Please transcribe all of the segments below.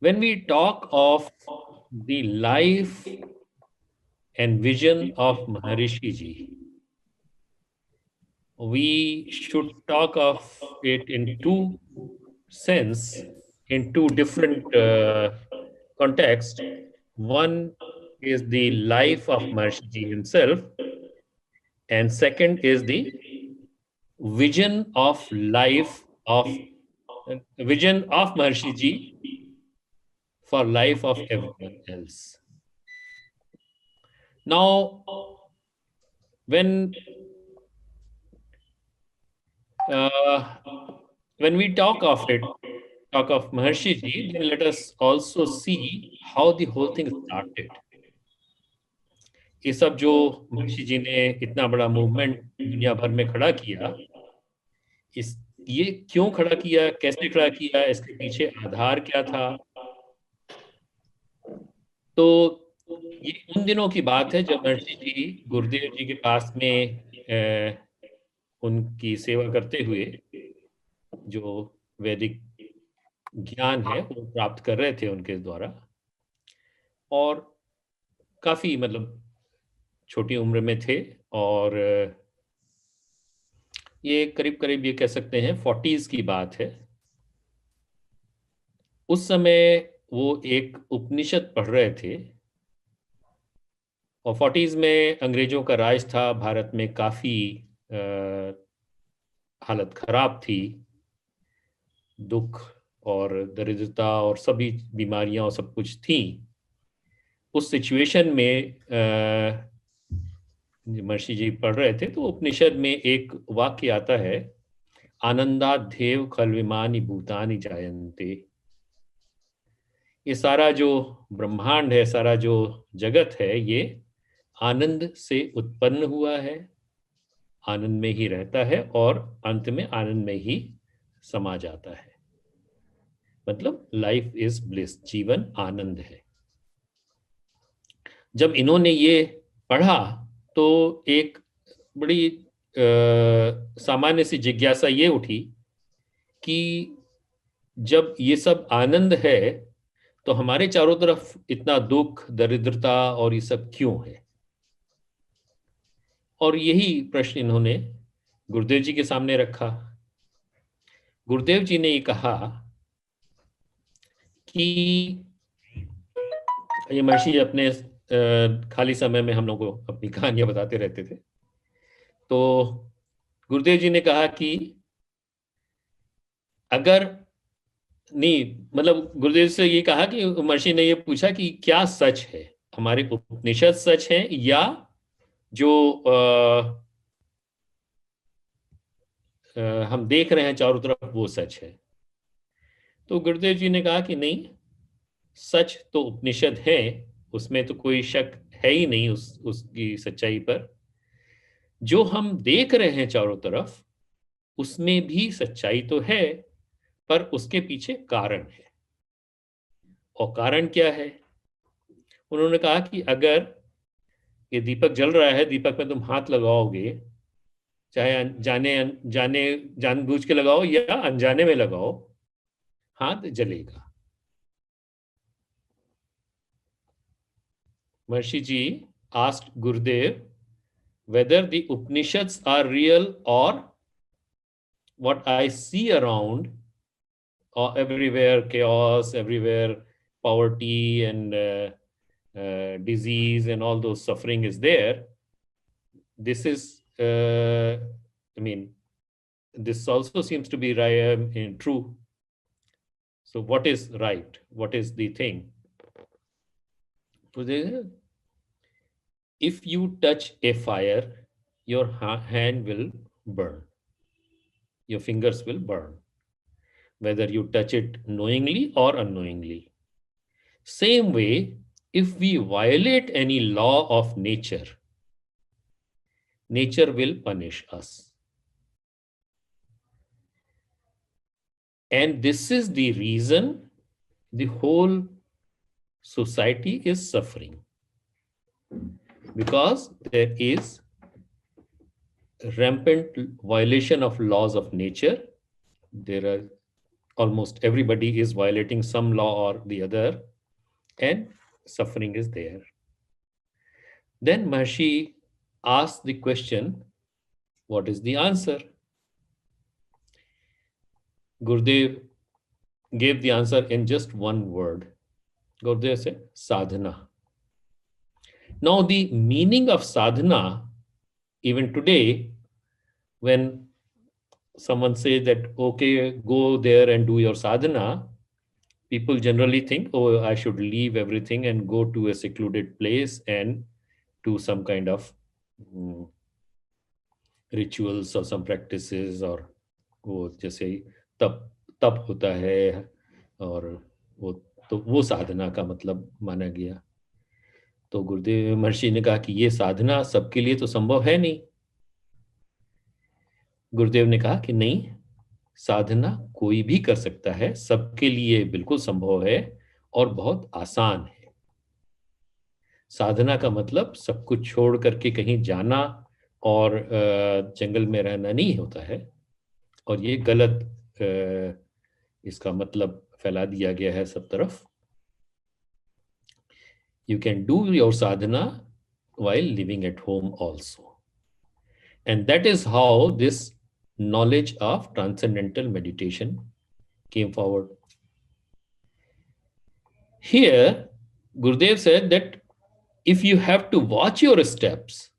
When we talk of the life and vision of Maharishi Ji, we should talk of it in two sense, in two different contexts. One is the life of Maharishi Ji himself, and second is the vision of life of vision of Maharishi Ji for life of everyone else. Now, when uh, when we talk of it, talk of Maharshi Ji, then let us also see how the whole thing started. ये सब जो महर्षि जी ने इतना बड़ा movement दुनिया भर में खड़ा किया, इस ये क्यों खड़ा किया, कैसे खड़ा किया, इसके पीछे आधार क्या था? तो ये उन दिनों की बात है जब महर्षि जी गुरुदेव जी के पास में उनकी सेवा करते हुए जो वैदिक ज्ञान है वो प्राप्त कर रहे थे उनके द्वारा, और काफी मतलब छोटी उम्र में थे, और ये करीब करीब ये कह सकते हैं 40s की बात है। उस समय वो एक उपनिषद पढ़ रहे थे, और 40s में अंग्रेजों का राज था, भारत में काफी हालत खराब थी, दुख और दरिद्रता और सभी बीमारियां और सब कुछ थी। उस सिचुएशन में महर्षि जी पढ़ रहे थे तो उपनिषद में एक वाक्य आता है, आनंदाध्येव खलविमानि भूतानि जायन्ते। ये सारा जो ब्रह्मांड है, सारा जो जगत है, ये आनंद से उत्पन्न हुआ है, आनंद में ही रहता है और अंत में आनंद में ही समा जाता है। मतलब life is bliss, Jeevan Anand है। जब इन्होंने ये पढ़ा तो एक बड़ी सामान्य सी जिज्ञासा ये उठी कि जब ये सब आनंद है तो हमारे चारों तरफ इतना दुख, दरिद्रता और ये सब क्यों है? और यही प्रश्न इन्होंने गुरुदेव जी के सामने रखा। गुरुदेव जी ने ये कहा कि ये महर्षि अपने खाली समय में हम लोगों को अपनी कहानियां बताते रहते थे। तो गुरुदेव जी ने कहा कि अगर नहीं, मतलब गुरुदेव से ये कहा कि महर्षि ने ये पूछा कि क्या सच है, हमारे उपनिषद सच है या जो हम देख रहे हैं चारों तरफ वो सच है? तो गुरुदेव जी ने कहा कि नहीं, सच तो उपनिषद है, उसमें तो कोई शक है ही नहीं उसकी सच्चाई पर। जो हम देख रहे हैं चारों तरफ उसमें भी सच्चाई तो है, पर उसके पीछे कारण है। और कारण क्या है? उन्होंने कहा कि अगर ये दीपक जल रहा है, दीपक में तुम हाथ लगाओगे, चाहे जाने जाने जानबूझ के लगाओ या अनजाने में लगाओ, हाथ जलेगा। महर्षि जी asked Gurudev whether the Upanishads are real or what I see around, or everywhere chaos, everywhere poverty and disease and all those suffering is there. This is, I mean, this also seems to be right, true. So what is right? What is the thing? If you touch a fire, your hand will burn. Your fingers will burn, whether you touch it knowingly or unknowingly. Same way, if we violate any law of nature, nature will punish us. And this is the reason the whole society is suffering, because there is rampant violation of laws of nature. There are almost everybody is violating some law or the other, and suffering is there. Then Maharishi asked the question, what is the answer? Gurudev gave the answer in just one word. Gurudev said, sadhana. Now, the meaning of sadhana, even today, when someone says that, okay, go there and do your sadhana, people generally think, oh, I should leave everything and go to a secluded place and do some kind of rituals or some practices, और वो जैसे तप तप होता है, और वो तो वो साधना का मतलब माना गया. तो गुरुदेव महर्षि ने कहा कि ये साधना सबके लिए तो संभव है नहीं. गुरुदेव ने कहा कि नहीं, साधना कोई भी कर सकता है, सबके लिए बिल्कुल संभव है और बहुत आसान है. साधना का मतलब सब कुछ छोड़ करके कहीं जाना और जंगल में रहना नहीं होता है, और ये गलत इसका मतलब फैला दिया गया है सब तरफ. You can do your sadhana while living at home also. And that is how this knowledge of transcendental meditation came forward. Here, Gurudev said that if you have to watch your steps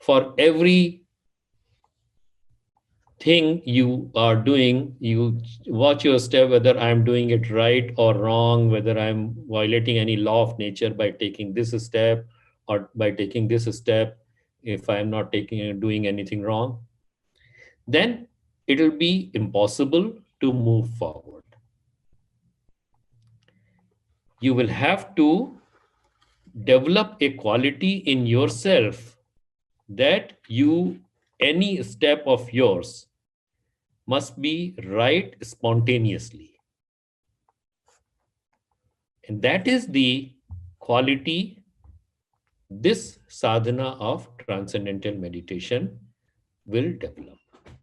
for every thing you are doing, you watch your step whether I'm doing it right or wrong, whether I'm violating any law of nature by taking this step or by taking this step, if I'm not doing anything wrong, then it will be impossible to move forward. You will have to develop a quality in yourself that any step of yours must be right spontaneously. And that is the quality this sadhana of transcendental meditation will develop.